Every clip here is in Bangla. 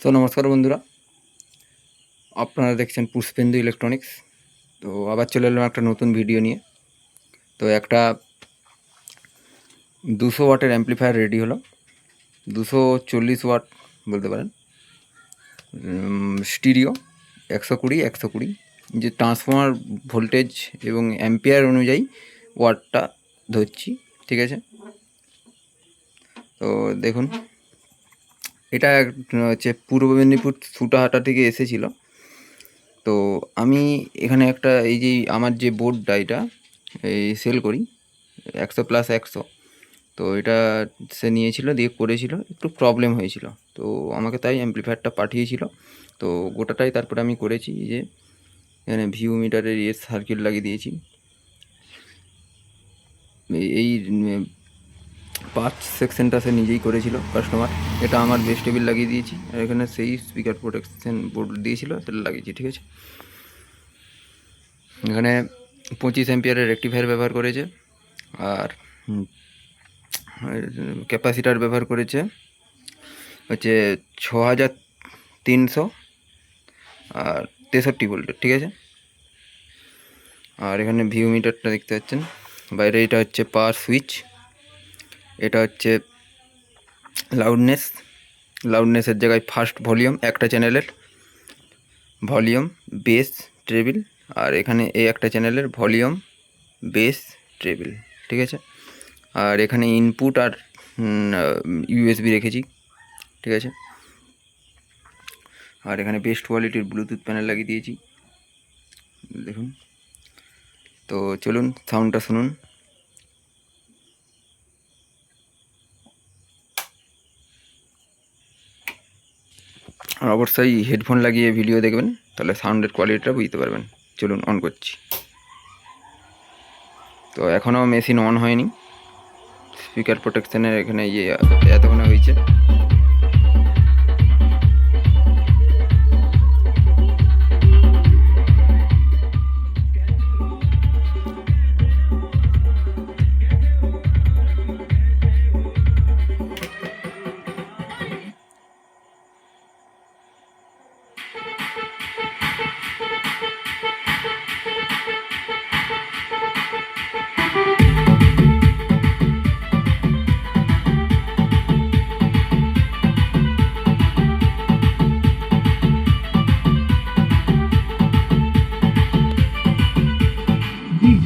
তো নমস্কার বন্ধুরা, আপনারা দেখছেন পুষ্পেন্দু ইলেকট্রনিক্স। তো আবার চলে এলাম একটা নতুন ভিডিও নিয়ে। তো একটা 200 ওয়াটের অ্যাম্প্লিফায়ার রেডি হলো, 240 ওয়াট বলতে পারেন, স্টিরিও 120 যে ট্রান্সফর্মার ভোল্টেজ এবং অ্যাম্পিয়ার অনুযায়ী ওয়াটটা ধরছি, ঠিক আছে। তো দেখুন, এটা হচ্ছে পূর্ব মেদিনীপুর সুটাহাটা থেকে এসেছিলো। তো আমি এখানে একটা এই যে আমার যে বোর্ডটা এটা এই সেল করি 100+100, তো এটা সে নিয়েছিল, দিয়ে করেছিল, একটু প্রবলেম হয়েছিল, তো আমাকে তাই অ্যাম্প্লিফায়ারটা পাঠিয়েছিল। তো গোটাটাই তারপরে আমি করেছি, যে এখানে ভিউ মিটারের সার্কিট লাগিয়ে দিয়েছি। এই পাঁচ সেকশনটা সে নিজেই করেছিল কাস্টমার। এটা আমার বেস টেবিল লাগিয়ে দিয়েছি, আর এখানে সেই স্পিকার প্রোটেকশন বোর্ড দিয়েছিল সেটা লাগিয়েছি, ঠিক আছে। এখানে 25 অ্যাম্পিয়ারের রেকটিফায়ার ব্যবহার করেছে, আর ক্যাপাসিটার ব্যবহার করেছে হচ্ছে 6300 আর 63 ভোল্টের, ঠিক আছে। আর এখানে ভিউ মিটারটা দেখতে পাচ্ছেন বাইরে, এটা হচ্ছে পাওয়ার সুইচ, এটা হচ্ছে লাউডনেসের জায়গায় ফার্স্ট ভলিউম, একটা চ্যানেলের ভলিউম, বেস, ট্রেবিল, আর এখানে এই একটা চ্যানেলের ভলিউম, বেস, ট্রেবিল, ঠিক আছে। আর এখানে ইনপুট আর ইউএসবি রেখেছি, ঠিক আছে। আর এখানে বেস্ট কোয়ালিটির ব্লুটুথ প্যানেল লাগিয়ে দিয়েছি, দেখুন। তো চলুন সাউন্ডটা শুনুন। আর অবশ্যই হেডফোন লাগিয়ে ভিডিও দেখবেন, তাহলে সাউন্ডের কোয়ালিটিটা বুঝতে পারবেন। চলুন অন করছি। তো এখনও মেশিন অন হয়নি, স্পিকার প্রোটেকশনের এখানে এতক্ষণে হয়েছে।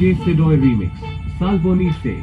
DJ Sedoy Remix, Salboni Se.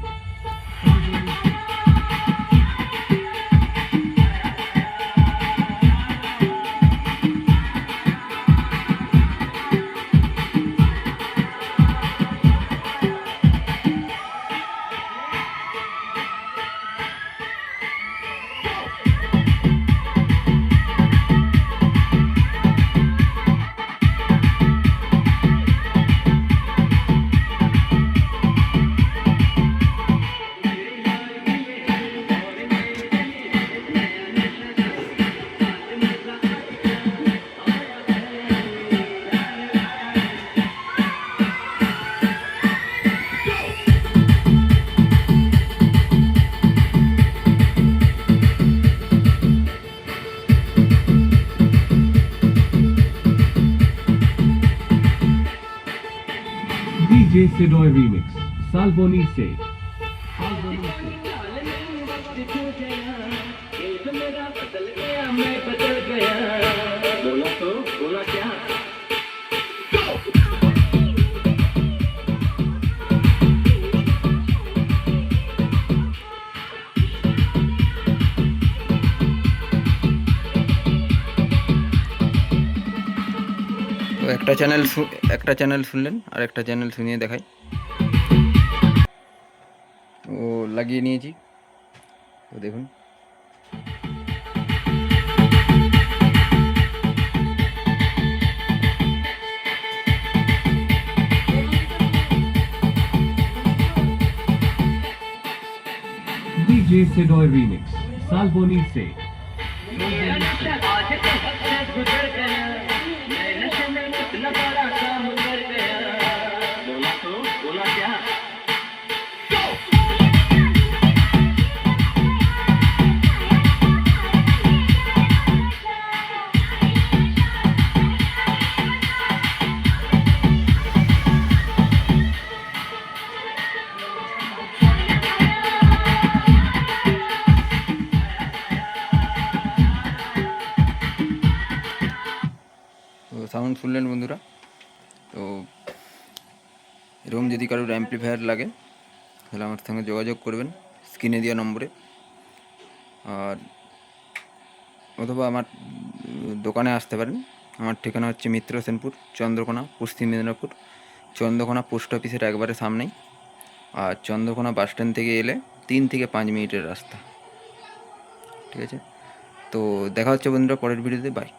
DJ Sedoy Remix, Salboni Se. তো একটা চ্যানেল শুনলেন, আর একটা চ্যানেল শুনিয়ে দেখাই। ও লাগিয়ে নিয়েছি, তো দেখুন। DJ Sedoy Remix, Salboni Se. শুনলেন বন্ধুরা। তো এরকম যদি কারোর অ্যাম্প্লিফায়ার লাগে তাহলে আমার সঙ্গে যোগাযোগ করবেন স্ক্রিনে দেওয়া নম্বরে, আর অথবা আমার দোকানে আসতে পারেন। আমার ঠিকানা হচ্ছে মিত্র সেনপুর, চন্দ্রকোনা, পশ্চিম মেদিনীপুর। চন্দ্রকোনা পোস্ট অফিসের একবারে সামনেই, আর চন্দ্রকোনা বাস স্ট্যান্ড থেকে এলে 3 থেকে 5 মিনিটের রাস্তা। ঠিক আছে, তো দেখা হচ্ছে বন্ধুরা পরের ভিডিওতে। বাই।